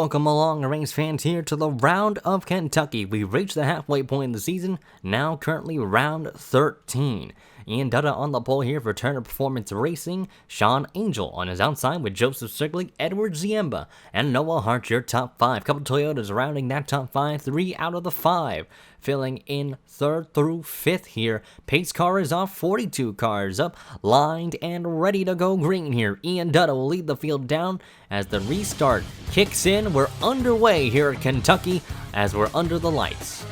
welcome along race fans here to the Round of Kentucky. We've reached the halfway point in the season, now currently round 13. Ian Dutta on the pole here for Turner Performance Racing. Sean Angel on his outside with Joseph Strigley, Edward Ziemba, and Noah Hart, your top 5. Couple Toyotas rounding that top 5, 3 out of the 5. Filling in 3rd through 5th here. Pace car is off, 42 cars up, lined and ready to go green here. Ian Dutta will lead the field down as the restart kicks in. We're underway here at Kentucky as we're under the lights.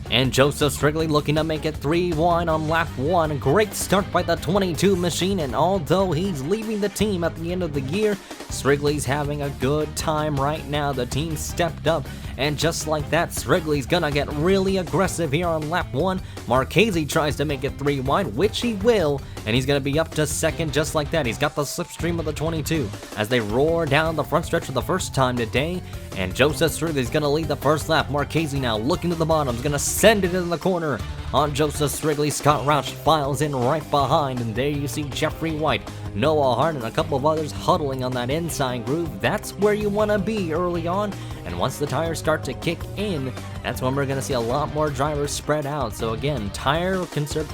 And Joseph Strigley looking to make it 3 wide on lap 1. Great start by the 22 machine, and although he's leaving the team at the end of the year, Strigley's having a good time right now. The team stepped up, and just like that, Strigley's gonna get really aggressive here on lap 1. Marchese tries to make it 3 wide, which he will, and he's gonna be up to 2nd just like that. He's got the slipstream of the 22 as they roar down the front stretch for the first time today, and Joseph Strigley's gonna lead the first lap. Marchese now looking to the bottom, is gonna send it in the corner on Joseph Strigley. Scott Roush files in right behind, and there you see Jeffrey White, Noah Hart, and a couple of others huddling on that inside groove. That's where you want to be early on, and once the tires start to kick in, that's when we're going to see a lot more drivers spread out. So again, tire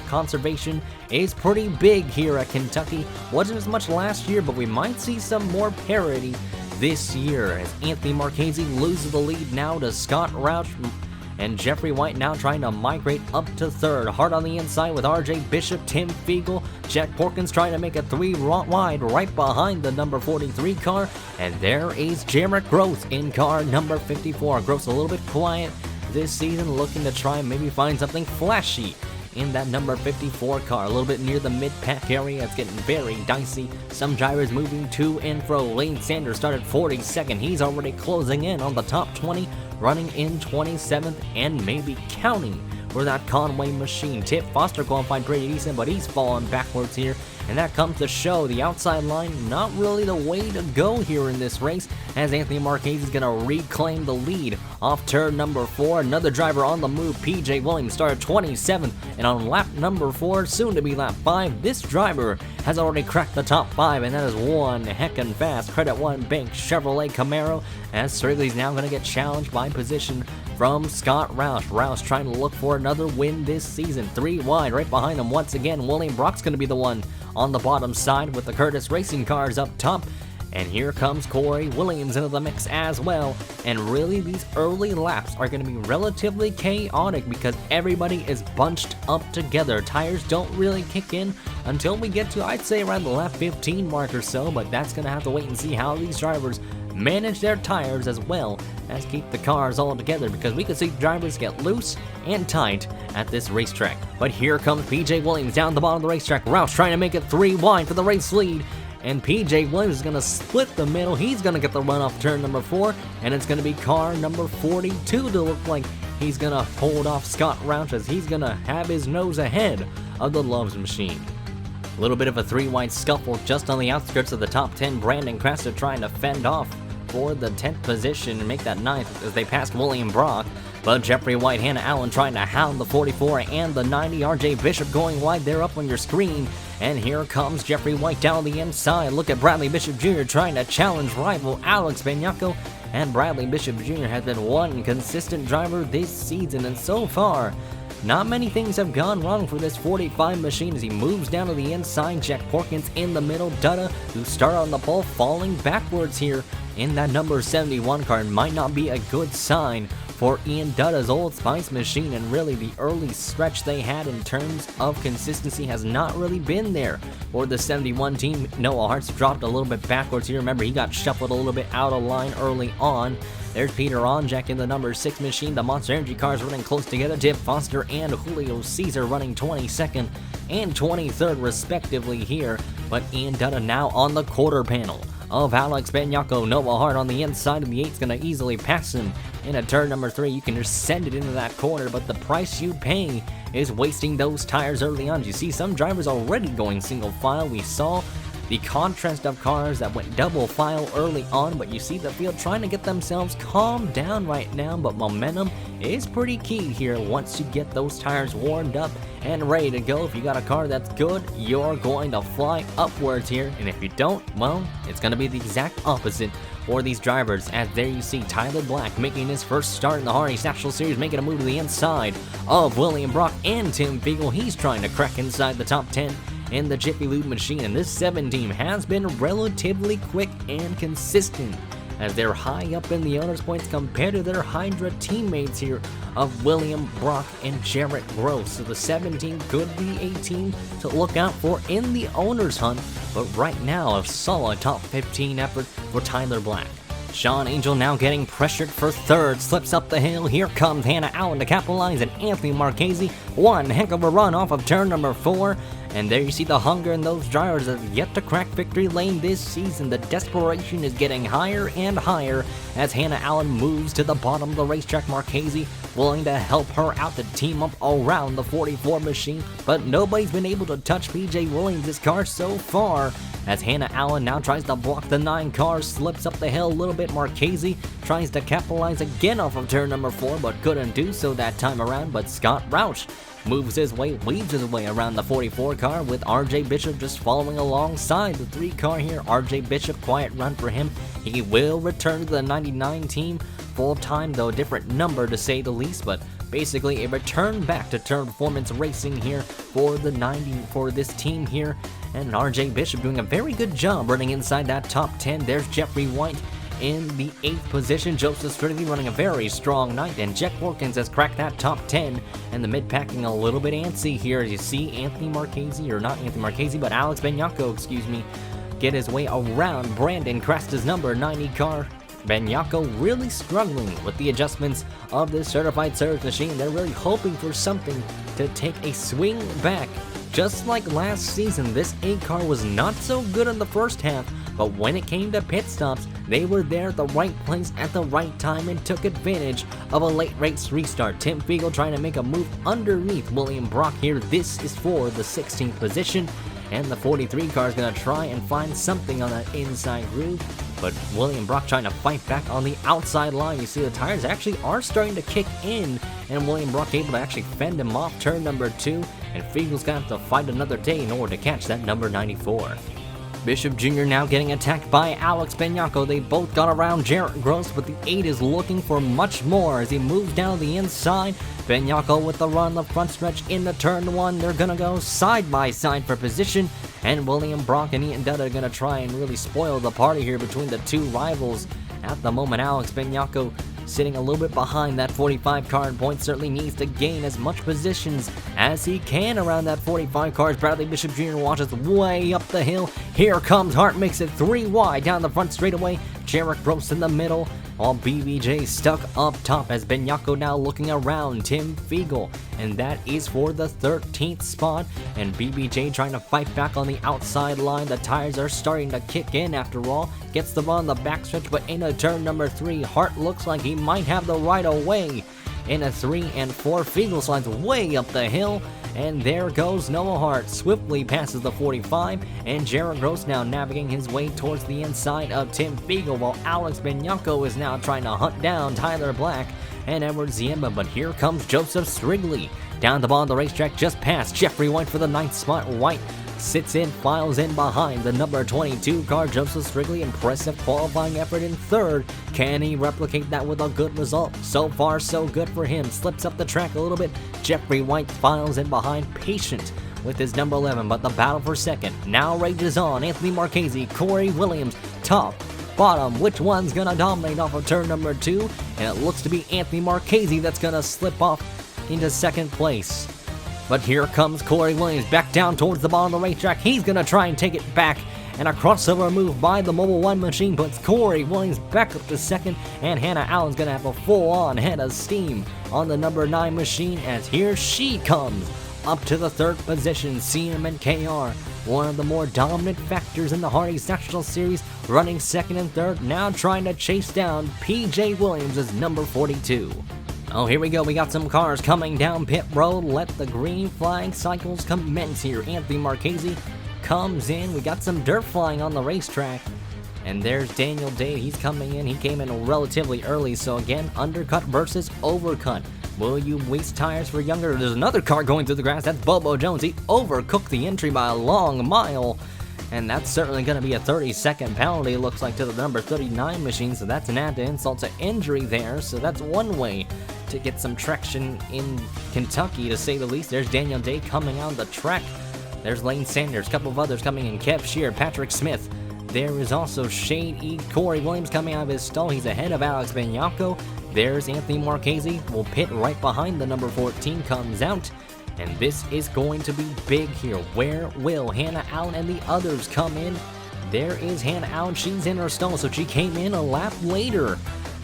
conservation is pretty big here at Kentucky. Wasn't as much last year, but we might see some more parity this year as Anthony Marchese loses the lead now to Scott Roush, and Jeffrey White now trying to migrate up to 3rd. Hard on the inside with RJ Bishop, Tim Fiegel, Jack Porkins trying to make it 3 wide right behind the number 43 car. And there is Jarrett Gross in car number 54. Gross a little bit quiet this season, looking to try and maybe find something flashy in that number 54 car. A little bit near the mid-pack area. It's getting very dicey. Some drivers moving to and fro. Lane Sanders started 42nd. He's already closing in on the top 20, running in 27th and maybe counting for that Conway machine. Tip Foster qualified pretty decent, but he's falling backwards here, and that comes to show the outside line not really the way to go here in this race, as Anthony Marchese is going to reclaim the lead off turn number 4. Another driver on the move, PJ Williams, started 27th, and on lap number 4, soon to be lap 5, this driver has already cracked the top 5, and that is one heckin' fast Credit One Bank Chevrolet Camaro, as Strigley's now going to get challenged by position from Scott Roush. Roush trying to look for another win this season. 3 wide right behind him once again. William Brock's going to be the one on the bottom side with the Curtis Racing cars up top. And here comes Corey Williams into the mix as well. And really, these early laps are going to be relatively chaotic because everybody is bunched up together. Tires don't really kick in until we get to, I'd say, around the lap 15 mark or so. But that's going to have to wait and see how these drivers manage their tires as well as keep the cars all together, because we could see drivers get loose and tight at this racetrack. But here comes PJ Williams down the bottom of the racetrack. Roush trying to make it 3 wide for the race lead, and PJ Williams is going to split the middle. He's going to get the run off turn number 4, and it's going to be car number 42 to look like he's going to hold off Scott Roush, as he's going to have his nose ahead of the Loves machine. A little bit of a 3 wide scuffle just on the outskirts of the top 10. Brandon Cresta trying to fend off for the 10th position and make that 9th as they passed William Brock. But Jeffrey White, Hannah Allen trying to hound the 44 and the 90. RJ Bishop going wide there up on your screen. And here comes Jeffrey White down the inside. Look at Bradley Bishop Jr. trying to challenge rival Alex Banyako. And Bradley Bishop Jr. has been one consistent driver this season, and so far, not many things have gone wrong for this 45 machine as he moves down to the inside. Jack Porkins in the middle. Dutta, who started on the pole, falling backwards here in that number 71 car. Might not be a good sign for Ian Dutta's Old Spice machine, and really the early stretch they had in terms of consistency has not really been there for the 71 team. Noah Hart's dropped a little bit backwards here. Remember, he got shuffled a little bit out of line early on. There's Peter Onjack in the number 6 machine. The Monster Energy cars running close together. Tip Foster and Julio Caesar running 22nd and 23rd respectively here. But Ian Dutta now on the quarter panel of Alex Banyako. Noah Hart on the inside of the 8 is going to easily pass him in a turn number 3. You can just send it into that corner, but the price you pay is wasting those tires early on. You see some drivers already going single file. We saw the contrast of cars that went double file early on, but you see the field trying to get themselves calmed down right now, but momentum is pretty key here. Once you get those tires warmed up and ready to go, if you got a car that's good, you're going to fly upwards here, and if you don't, well, it's going to be the exact opposite for these drivers. As there you see Tyler Black making his first start in the Hardee National Series, making a move to the inside of William Brock and Tim Fiegel. He's trying to crack inside the top 10 in the Jiffy Lube machine, and this 7 team has been relatively quick and consistent as they're high up in the owners' points compared to their Hydra teammates here of William Brock and Jarrett Gross. So the 7 team could be a team to look out for in the owners' hunt, but right now a solid top 15 effort for Tyler Black. Sean Angel now getting pressured for third, slips up the hill. Here comes Hannah Allen to capitalize, and Anthony Marchese, one heck of a run off of turn number 4. And there you see the hunger in those drivers that have yet to crack victory lane this season. The desperation is getting higher and higher as Hannah Allen moves to the bottom of the racetrack. Marchese willing to help her out to team up around the 44 machine, but nobody's been able to touch PJ Williams' car so far. As Hannah Allen now tries to block the 9 cars, slips up the hill a little bit. Marchese tries to capitalize again off of turn number 4, but couldn't do so that time around. But Scott Rauch moves his way, weaves his way around the 44 car, with RJ Bishop just following alongside the 3 car here. RJ Bishop, quiet run for him. He will return to the 99 team full time, though a different number to say the least, but basically a return back to Turn Performance Racing here for the 90 for this team here. And RJ Bishop doing a very good job running inside that top 10. There's Jeffrey White in the 8th position. Joseph Strickland running a very strong 9th, and Jack Wilkins has cracked that top 10. And the mid packing a little bit antsy here, as you see Anthony Marchese, or not Anthony Marchese, but Alex Benyako, excuse me, get his way around Brandon Cresta's number 90 car. Benyako really struggling with the adjustments of this certified service machine. They're really hoping for something to take a swing back. Just like last season, this 8 car was not so good in the first half, but when it came to pit stops, they were there at the right place at the right time and took advantage of a late race restart. Tim Fiegel trying to make a move underneath William Brock here. This is for the 16th position, and the 43 car is going to try and find something on that inside groove, but William Brock trying to fight back on the outside line. You see the tires actually are starting to kick in, and William Brock able to actually fend him off turn number 2, and Fiegel's going to have to fight another day in order to catch that number 94. Bishop Jr. now getting attacked by Alex Benyako. They both got around Jarrett Gross, but the 8 is looking for much more as he moves down the inside. Benyako with the run the front stretch into turn 1. They're going to go side by side for position, and William Brock and Ian Dutta are going to try and really spoil the party here between the 2 rivals. At the moment, Alex Benyako sitting a little bit behind that 45 car, and points certainly needs to gain as much positions as he can around that 45 car. Bradley Bishop Jr. watches way up the hill. Here comes Hart, makes it 3 wide down the front straightaway. Jarrett Gross in the middle, while BBJ stuck up top as Benyako now looking around Tim Fiegel, and that is for the 13th spot. And BBJ trying to fight back on the outside line. The tires are starting to kick in after all. Gets the run on the backstretch, but into turn number 3, Hart looks like he might have the right of way. In a 3 and 4, Fiegel slides way up the hill, and there goes Noah Hart. Swiftly passes the 45, and Jarrett Gross now navigating his way towards the inside of Tim Fiegel, while Alex Benyako is now trying to hunt down Tyler Black and Edward Ziemba. But here comes Joseph Strigley down the bottom of the racetrack, just past Jeffrey White for the 9th spot. White sits in, files in behind the number 22 car. Joseph Strigley, impressive qualifying effort in 3rd. Can he replicate that with a good result? So far, so good for him. Slips up the track a little bit. Jeffrey White files in behind, patient with his number 11, but the battle for 2nd now rages on. Anthony Marchese, Corey Williams, top, bottom. Which one's gonna dominate off of turn number 2? And it looks to be Anthony Marchese that's gonna slip off into 2nd place. But here comes Corey Williams back down towards the bottom of the racetrack. He's going to try and take it back. And a crossover move by the Mobile 1 machine puts Corey Williams back up to 2nd. And Hannah Allen's going to have a full-on head of steam on the number 9 machine, as here she comes up to the 3rd position. CM and KR, one of the more dominant factors in the Hardee National Series, running 2nd and 3rd. Now trying to chase down PJ Williams as number 42. Oh, here we go. We got some cars coming down pit road. Let the green flag cycles commence here. Anthony Marchese comes in. We got some dirt flying on the racetrack. And there's Daniel Day. He's coming in. He came in relatively early. So again, undercut versus overcut. Will you waste tires for younger? There's another car going through the grass. That's Bobo Jones. He overcooked the entry by a long mile. And that's certainly going to be a 30-second penalty, looks like, to the number 39 machine. So that's an add to insult to injury there. So that's one way to get some traction in Kentucky, to say the least. There's Daniel Day coming out of the track. There's Lane Sanders, a couple of others coming in. Kev Shear, Patrick Smith. There is also Shane E. Corey Williams coming out of his stall. He's ahead of Alex Banyako. There's Anthony Marchese. Will pit right behind the number 14 comes out. And this is going to be big here. Where will Hannah Allen and the others come in? There is Hannah Allen. She's in her stall, so she came in a lap later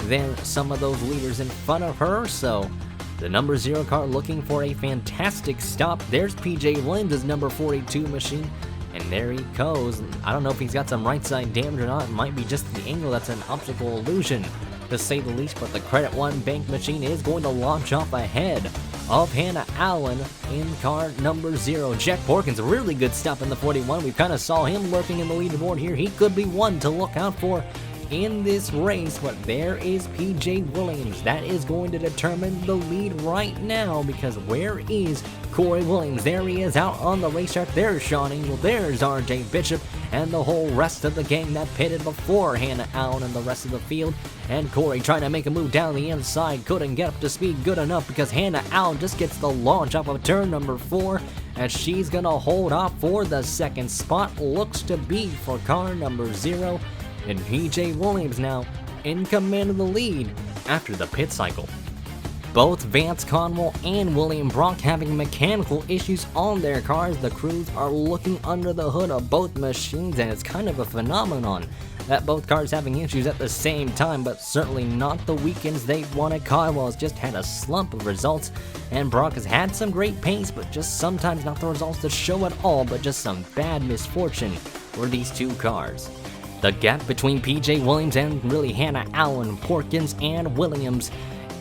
than some of those leaders in front of her. So the number 0 car looking for a fantastic stop. There's PJ Williams' number 42 machine. And there he goes. I don't know if he's got some right side damage or not. It might be just the angle that's an optical illusion, to say the least. But the Credit One Bank machine is going to launch off ahead of Hannah Allen in car number 0. Jack Porkins, a really good stop in the 41. We kind of saw him lurking in the leaderboard here. He could be one to look out for in this race, but there is PJ Williams. That is going to determine the lead right now, because where is Corey Williams? There he is out on the racetrack. There's Sean Angel. There's RJ Bishop and the whole rest of the gang that pitted before Hannah Allen and the rest of the field. And Corey trying to make a move down the inside. Couldn't get up to speed good enough, because Hannah Allen just gets the launch off of turn number 4, as she's going to hold off for the second spot. Looks to be for car number 0. And PJ Williams now in command of the lead after the pit cycle. Both Vance Conwell and William Brock having mechanical issues on their cars. The crews are looking under the hood of both machines, and it's kind of a phenomenon that both cars having issues at the same time, but certainly not the weekends they wanted. Conwell's just had a slump of results, and Brock has had some great pace, but just sometimes not the results to show at all, but just some bad misfortune for these two cars. The gap between PJ Williams and really Hannah Allen, Porkins, and Williams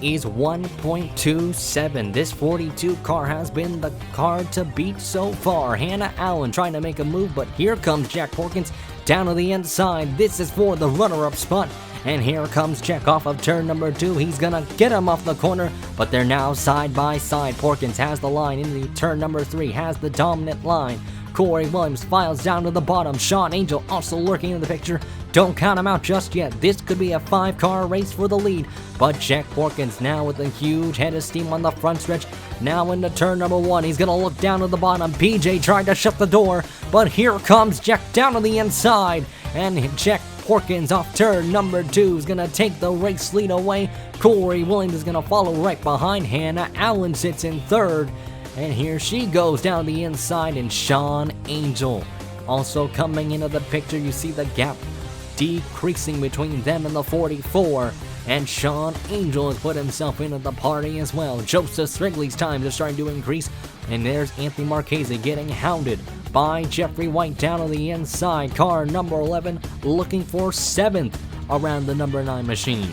is 1.27. This 42 car has been the car to beat so far. Hannah Allen trying to make a move, but here comes Jack Porkins down to the inside. This is for the runner-up spot. And here comes Jack off of turn number 2. He's gonna get him off the corner, but they're now side by side. Porkins has the line into turn number 3, has the dominant line. Corey Williams files down to the bottom. Sean Angel also lurking in the picture. Don't count him out just yet. This could be a 5-car race for the lead. But Jack Porkins now with a huge head of steam on the front stretch. Now into turn number 1. He's going to look down to the bottom. PJ tried to shut the door, but here comes Jack down to the inside. And Jack Porkins off turn number 2 is going to take the race lead away. Corey Williams is going to follow right behind. Hannah Allen sits in third. And here she goes down the inside, and Sean Angel also coming into the picture. You see the gap decreasing between them and the 44, and Sean Angel has put himself into the party as well. Joseph Strigley's times are starting to increase, and there's Anthony Marchese getting hounded by Jeffrey White down on the inside. Car number 11 looking for 7th around the number 9 machine.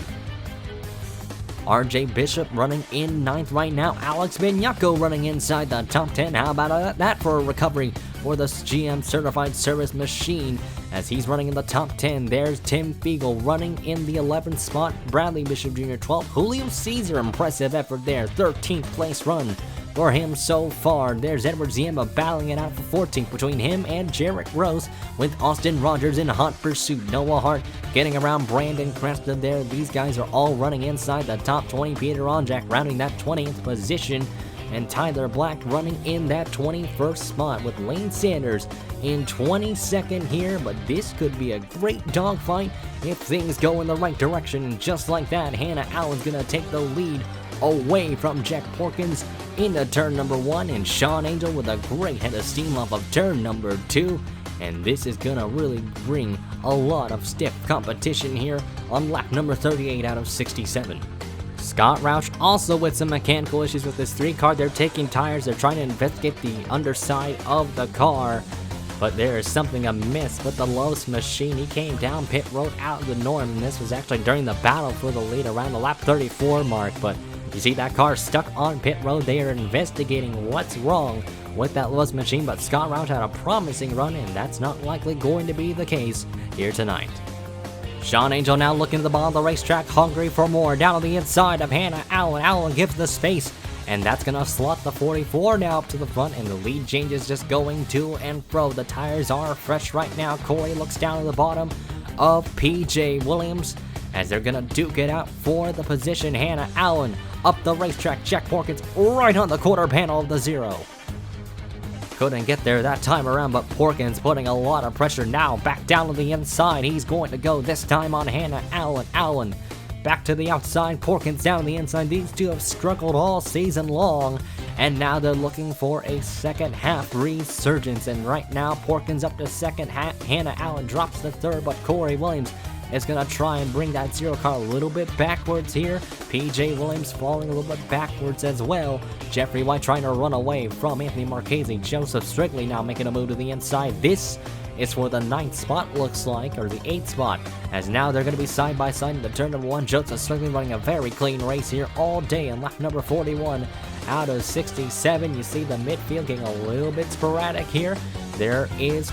RJ Bishop running in 9th right now. Alex Banyako running inside the top 10. How about that for a recovery for the GM Certified Service Machine, as he's running in the top 10. There's Tim Fiegel running in the 11th spot. Bradley Bishop Jr. 12th. Julio Caesar, impressive effort there. 13th place run for him so far. There's Edward Ziemba battling it out for 14th between him and Jarek Rose, with Austin Rogers in hot pursuit. Noah Hart getting around Brandon Cresta there. These guys are all running inside the top 20. Peter Onjak rounding that 20th position, and Tyler Black running in that 21st spot, with Lane Sanders in 22nd here. But this could be a great dogfight if things go in the right direction. And just like that, Hannah Allen's gonna take the lead away from Jack Porkins into turn number 1, and Sean Angel with a great head of steam off of turn number 2. And this is gonna really bring a lot of stiff competition here on lap number 38 out of 67. Scott Roush also with some mechanical issues with this 3 car. They're taking tires. They're trying to investigate the underside of the car, but there is something amiss with the Lowe's machine. He came down pit road out of the norm, and this was actually during the battle for the lead around the lap 34 mark, but You see that car stuck on pit road. They are investigating what's wrong with that Lewis machine, but Scott Roush had a promising run, and that's not likely going to be the case here tonight. Sean Angel now looking at the bottom of the racetrack, hungry for more. Down on the inside of Hannah Allen. Allen gives the space, and that's going to slot the 44 now up to the front, and the lead changes just going to and fro. The tires are fresh right now. Corey looks down at the bottom of PJ Williams as they're going to duke it out for the position. Hannah Allen up the racetrack. Jack Porkins right on the quarter panel of the zero. Couldn't get there that time around, but Porkins putting a lot of pressure now. Back down to the inside. He's going to go this time on Hannah Allen. Allen back to the outside. Porkins down to the inside. These two have struggled all season long, and now they're looking for a second half resurgence. And right now, Porkins up to second. Hannah Allen drops to third, but Corey Williams is going to try and bring that zero car a little bit backwards here. PJ Williams falling a little bit backwards as well. Jeffrey White trying to run away from Anthony Marchese. Joseph Strigley now making a move to the inside. This is for the 9th spot, looks like, or the 8th spot, as now they're going to be side by side in the turn number 1. Joseph Strigley running a very clean race here all day in lap number 41 out of 67. You see the midfield getting a little bit sporadic here. There is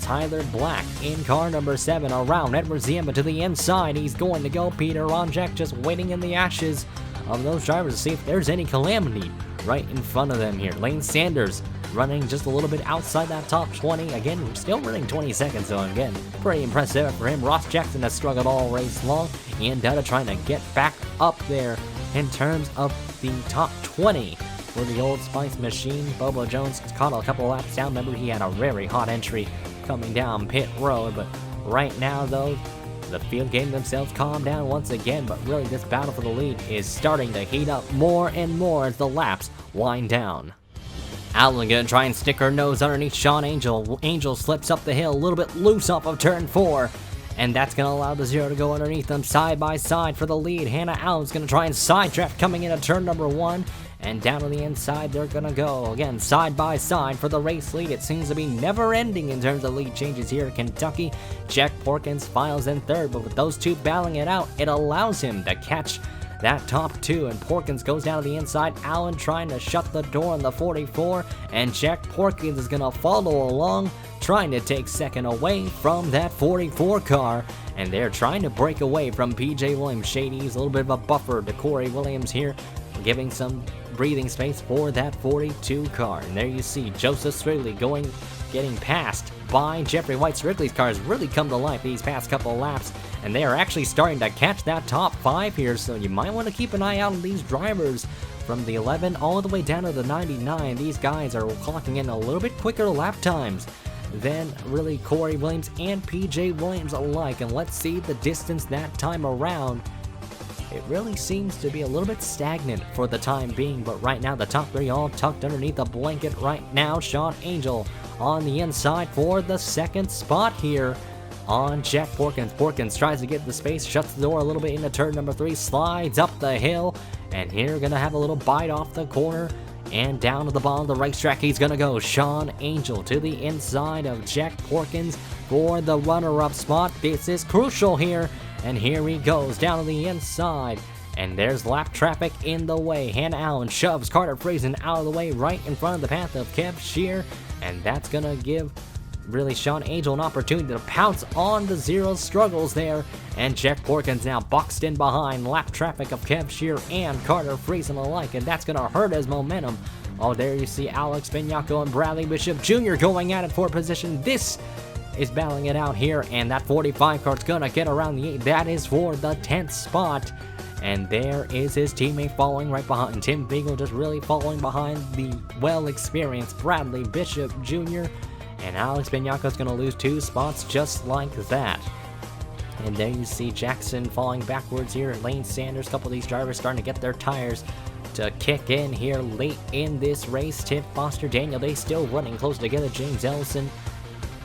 Tyler Black in car number 7 around Edward Ziemba to the inside. He's going to go. Peter Ronjek just waiting in the ashes of those drivers to see if there's any calamity right in front of them here. Lane Sanders running just a little bit outside that top 20. Again, still running 20 seconds, so again, pretty impressive for him. Ross Jackson has struggled all race long, and Dutta trying to get back up there in terms of the top 20 for the Old Spice machine. Bobo Jones caught a couple laps down. Remember, he had a very hot entry coming down pit road, but right now though, the field getting themselves calmed down once again, but really this battle for the lead is starting to heat up more and more as the laps wind down. Allen gonna try and stick her nose underneath Sean Angel. Angel slips up the hill a little bit loose off of turn 4, and that's gonna allow the zero to go underneath them side by side for the lead. Hannah Allen's gonna try and side draft coming into turn number 1, and down on the inside they're gonna go again side by side for the race lead. It seems to be never ending in terms of lead changes here at Kentucky. Jack Porkins files in third, but with those two battling it out, it allows him to catch that top 2, and Porkins goes down to the inside. Allen trying to shut the door on the 44, and Jack Porkins is gonna follow along, trying to take second away from that 44 car, and they're trying to break away from PJ Williams. Shady's a little bit of a buffer to Corey Williams here, giving some breathing space for that 42 car. And there you see Joseph Strigley getting passed by Jeffrey White. Strigley's cars really come to life these past couple of laps, and they are actually starting to catch that top 5 here, so you might want to keep an eye out on these drivers from the 11 all the way down to the 99. These guys are clocking in a little bit quicker lap times than really Corey Williams and PJ Williams alike, and let's see the distance that time around. It really seems to be a little bit stagnant for the time being, but right now the top 3 all tucked underneath the blanket right now. Sean Angel on the inside for the 2nd spot here on Jack Porkins. Porkins tries to get the space, shuts the door a little bit into turn number 3, slides up the hill, and here gonna have a little bite off the corner, and down to the bottom of the racetrack he's gonna go. Sean Angel to the inside of Jack Porkins for the runner-up spot. This is crucial here, and here he goes down to the inside, and there's lap traffic in the way. Hannah Allen shoves Carter Friesen out of the way right in front of the path of Kev Shear, and that's gonna give really Sean Angel an opportunity to pounce on the zero struggles there, and Jack Porkins now boxed in behind lap traffic of Kev Shear and Carter Friesen alike, and that's gonna hurt his momentum. Oh, there you see Alex Benyako and Bradley Bishop Jr. going at it for position. This is battling it out here, and that 45 car's gonna get around the 8. That is for the 10th spot, and there is his teammate following right behind. Tim Beagle just really following behind the well-experienced Bradley Bishop Jr., and Alex Benyako's gonna lose 2 spots just like that. And there you see Jackson falling backwards here. Lane Sanders, a couple of these drivers starting to get their tires to kick in here late in this race. Tim Foster, Daniel Day still running close together. James Ellison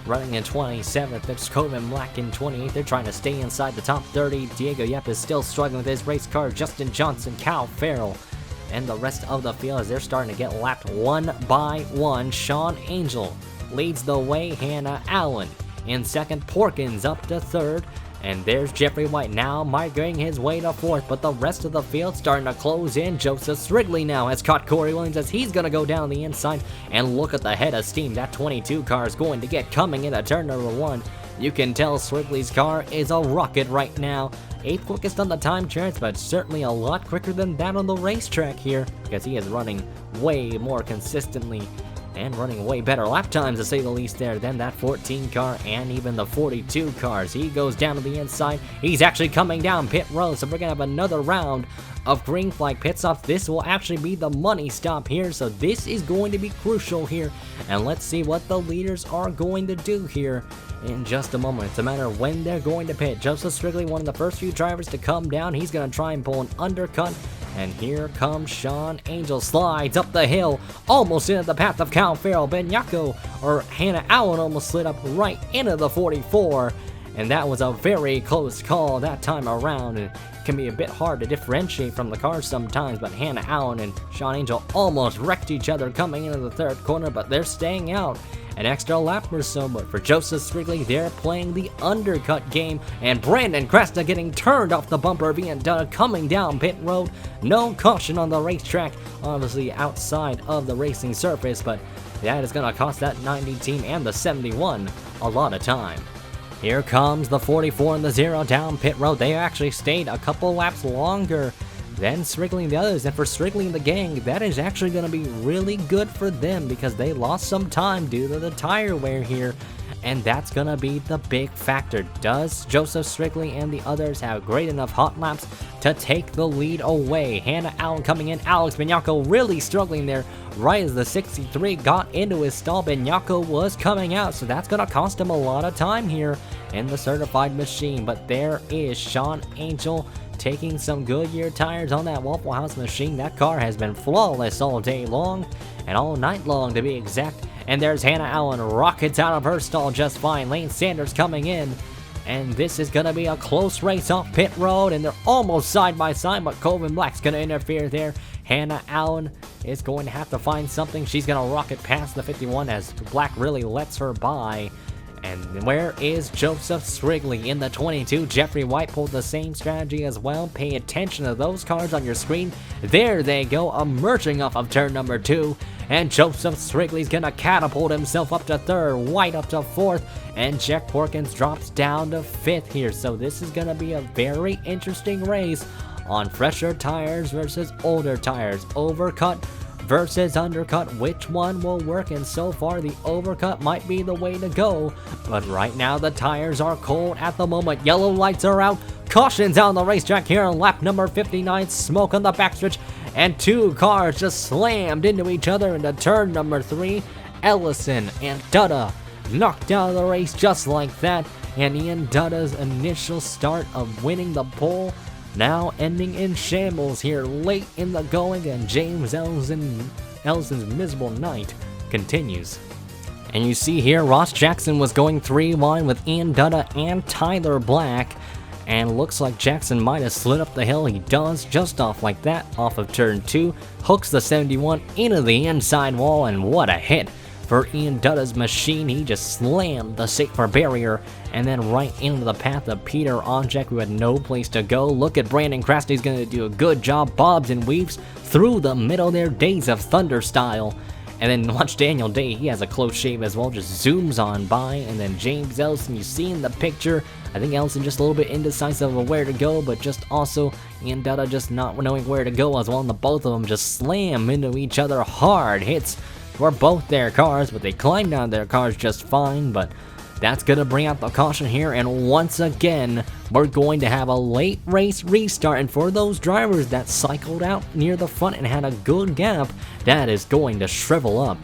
running in 27th. There's Coven Black in 28th. They're trying to stay inside the top 30. Diego Yep is still struggling with his race car. Justin Johnson, Cal Farrell, and the rest of the field as they're starting to get lapped one by one. Sean Angel leads the way. Hannah Allen in second. Porkins up to third. And there's Jeffrey White now migrating his way to 4th, but the rest of the field starting to close in. Joseph Strigley now has caught Corey Williams as he's going to go down the inside, and look at the head of steam that 22 car is going to get coming into turn number 1. You can tell Strigley's car is a rocket right now. 8th quickest on the time charts, but certainly a lot quicker than that on the racetrack here, because he is running way more consistently and running way better lap times, to say the least, there than that 14 car and even the 42 cars. He goes down to the inside. He's actually coming down pit road, so we're gonna have another round of green flag pit stops. This will actually be the money stop here, so this is going to be crucial here. And let's see what the leaders are going to do here in just a moment. It's a matter of when they're going to pit. Joseph Strigley, one of the first few drivers to come down. He's gonna try and pull an undercut. And here comes Sean Angel, slides up the hill, almost into the path of Cal Farrell. Hannah Allen almost slid up right into the 44. And that was a very close call that time around. And it can be a bit hard to differentiate from the cars sometimes, but Hannah Allen and Sean Angel almost wrecked each other coming into the 3rd corner, but they're staying out an extra lap or so. But for Joseph Strigley, they're playing the undercut game, and Brandon Cresta getting turned off the bumper of Ian Dutta coming down pit road. No caution on the racetrack, obviously outside of the racing surface, but that is going to cost that 90 team and the 71 a lot of time. Here comes the 44 and the 0 down pit road. They actually stayed a couple laps longer than Strigley and the others, and for Strigley and the gang, that is actually going to be really good for them because they lost some time due to the tire wear here, and that's going to be the big factor. Does Joseph Strigley and the others have great enough hot laps to take the lead away? Hannah Allen coming in, Alex Bignacco really struggling there right as the 63 got into his stall. Bignacco was coming out, so that's going to cost him a lot of time here in the certified machine. But there is Sean Angel taking some Goodyear tires on that Waffle House machine. That car has been flawless all day long, and all night long to be exact. And there's Hannah Allen, rockets out of her stall just fine. Lane Sanders coming in, and this is going to be a close race off pit road, and they're almost side by side, but Colvin Black's going to interfere there. Hannah Allen is going to have to find something. She's going to rocket past the 51 as Black really lets her by. And where is Joseph Strigley in the 22? Jeffrey White pulled the same strategy as well. Pay attention to those cars on your screen. There they go, emerging off of turn number 2. And Joseph Strigley's gonna catapult himself up to 3rd, White up to 4th, and Jack Porkins drops down to 5th here. So this is gonna be a very interesting race on fresher tires versus older tires. Overcut versus undercut, which one will work? And so far the overcut might be the way to go, but right now the tires are cold at the moment. Yellow lights are out, cautions on the racetrack here on lap number 59. Smoke on the backstretch, and 2 cars just slammed into each other into turn number 3. Ellison and Dutta knocked out of the race just like that, and Ian Dutta's initial start of winning the pole now ending in shambles here late in the going, and James Ellison's miserable night continues. And you see here, Ross Jackson was going 3-1 with Ian Dutta and Tyler Black, and looks like Jackson might have slid up the hill. He does, just off like that, off of turn 2, hooks the 71 into the inside wall, and what a hit for Ian Dutta's machine. He just slammed the safer barrier and then right into the path of Peter Onjek, who had no place to go. Look at Brandon Crest, he's going to do a good job, bobs and weaves through the middle there, Days of Thunder style. And then watch Daniel Day, he has a close shave as well, just zooms on by. And then James Ellison, you see in the picture, I think Ellison just a little bit indecisive of where to go, but just also Ian Dutta just not knowing where to go as well. And the both of them just slam into each other. Hard hits for both their cars, but they climbed down their cars just fine. But that's going to bring out the caution here, and once again, we're going to have a late race restart, and for those drivers that cycled out near the front and had a good gap, that is going to shrivel up.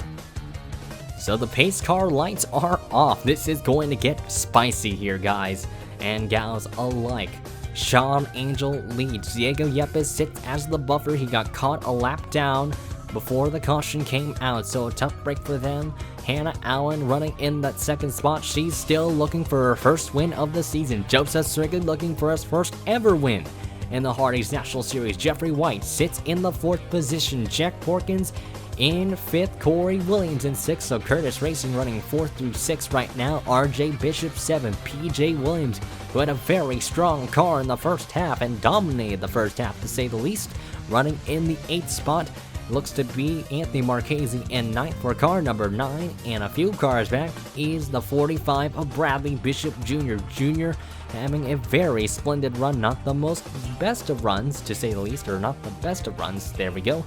So the pace car lights are off. This is going to get spicy here, guys and gals alike. Sean Angel leads. Diego Yepes sits as the buffer. He got caught a lap down before the caution came out, so a tough break for them. Hannah Allen running in that 2nd spot. She's still looking for her first win of the season. Joseph Strigley looking for his first ever win in the Hardee's National Series. Jeffrey White sits in the 4th position. Jack Porkins In 5th, Corey Williams. In 6th, so Curtis Racing running 4th through 6th right now. RJ Bishop 7th. PJ Williams, who had a very strong car in the first half and dominated the first half to say the least, running in the 8th spot. Looks to be Anthony Marchese in 9th for car number 9, and a few cars back is the 45 of Bradley Bishop Jr. Having a very splendid run, not the best of runs to say the least, or not the best of runs, there we go,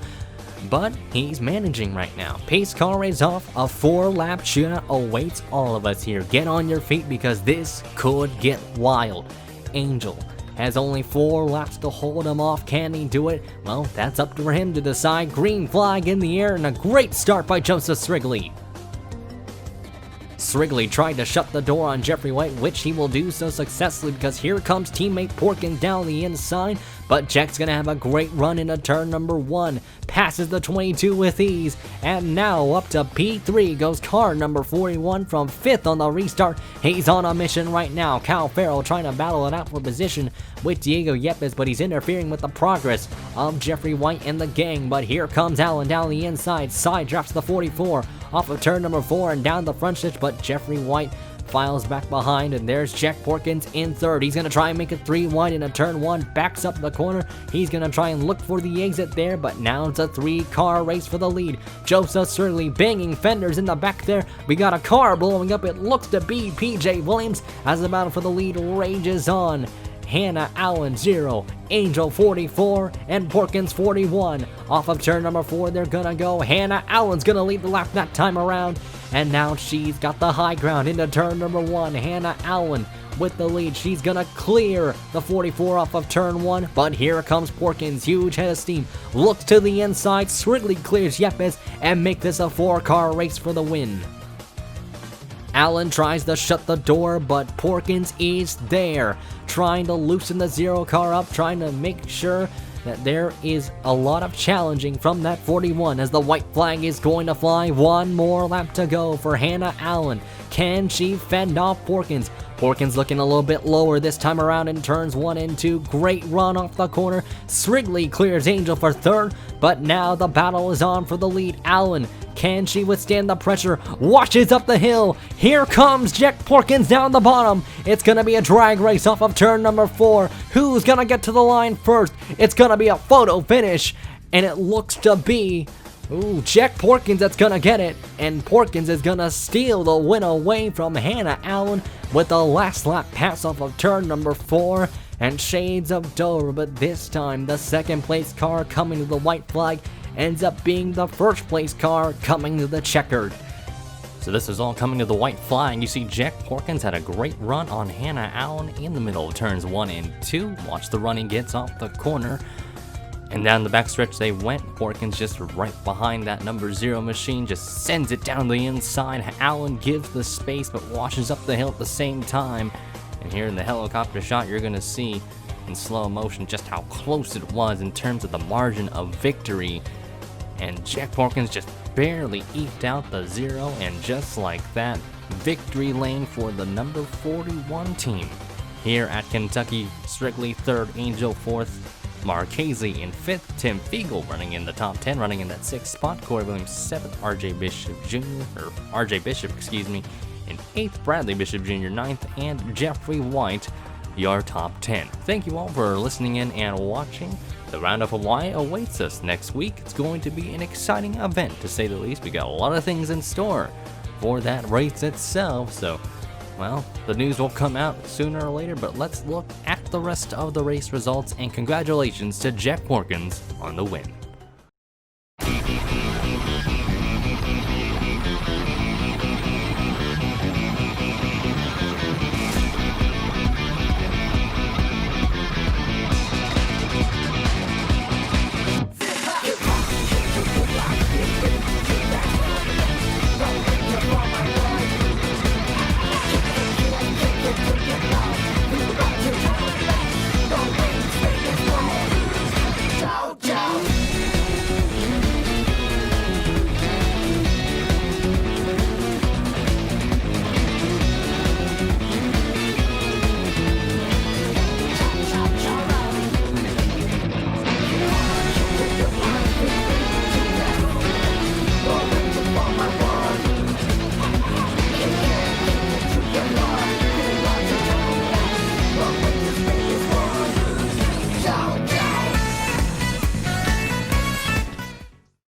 but he's managing right now. Pace car is off, a 4-lap shootout awaits all of us here. Get on your feet because this could get wild. Angel has only 4 laps to hold him off. Can he do it? Well, that's up to him to decide. Green flag in the air and a great start by Joseph Strigley. Strigley tried to shut the door on Jeffrey White, which he will do so successfully because here comes teammate Porkins down the inside, but Jack's gonna have a great run into turn number 1, passes the 22 with ease, and now up to P3 goes car number 41 from 5th on the restart. He's on a mission right now. Cal Farrell trying to battle it out for position with Diego Yepes, but he's interfering with the progress of Jeffrey White and the gang, but here comes Allen down the inside, side drops the 44 off of turn number 4 and down the front stretch, but Jeffrey White files back behind, and there's Jack Porkins in 3rd. He's going to try and make it 3 wide into turn 1, backs up the corner. He's going to try and look for the exit there, but now it's a 3-car race for the lead. Joseph Strigley banging fenders in the back there. We got a car blowing up. It looks to be PJ Williams as the battle for the lead rages on. Hannah Allen 0, Angel 44, and Porkins 41. Off of turn number 4, they're gonna go. Hannah Allen's gonna lead the lap that time around, and now she's got the high ground into turn number 1. Hannah Allen with the lead. She's gonna clear the 44 off of turn 1, but here comes Porkins, huge head of steam. Looks to the inside, Strigley clears Yepes, and make this a 4-car race for the win. Allen tries to shut the door, but Porkins is there, trying to loosen the 0 car up, trying to make sure that there is a lot of challenging from that 41 as the white flag is going to fly. 1 more lap to go for Hannah Allen. Can she fend off Porkins? Porkins looking a little bit lower this time around in turns 1 and 2. Great run off the corner. Strigley clears Angel for 3rd, but now the battle is on for the lead. Allen, can she withstand the pressure? Washes up the hill. Here comes Jack Porkins down the bottom. It's going to be a drag race off of turn number 4. Who's going to get to the line first? It's going to be a photo finish, and it looks to be Jack Porkins that's gonna get it, and Porkins is gonna steal the win away from Hannah Allen with the last lap pass off of turn number 4 and shades of Dover, but this time the 2nd place car coming to the white flag ends up being the 1st place car coming to the checkered. So this is all coming to the white flag. You see Jack Porkins had a great run on Hannah Allen in the middle of turns 1 and 2. Watch the run, he gets off the corner. And down the backstretch they went. Porkins just right behind that number 0 machine, just sends it down the inside. Allen gives the space but washes up the hill at the same time. And here in the helicopter shot, you're going to see in slow motion just how close it was in terms of the margin of victory. And Jack Porkins just barely eked out the 0, and just like that, victory lane for the number 41 team. Here at Kentucky, Strigley 3rd, Angel 4th, Marchese in 5th, Tim Fiegel running in the top 10, running in that 6th spot, Corey Williams 7th, RJ Bishop, in 8th, Bradley Bishop Jr. 9th, and Jeffrey White, your top 10. Thank you all for listening in and watching. The Round of Hawaii awaits us next week. It's going to be an exciting event, to say the least. We got a lot of things in store for that race itself, so well, the news will come out sooner or later, but let's look at the rest of the race results, and congratulations to Jack Porkins on the win.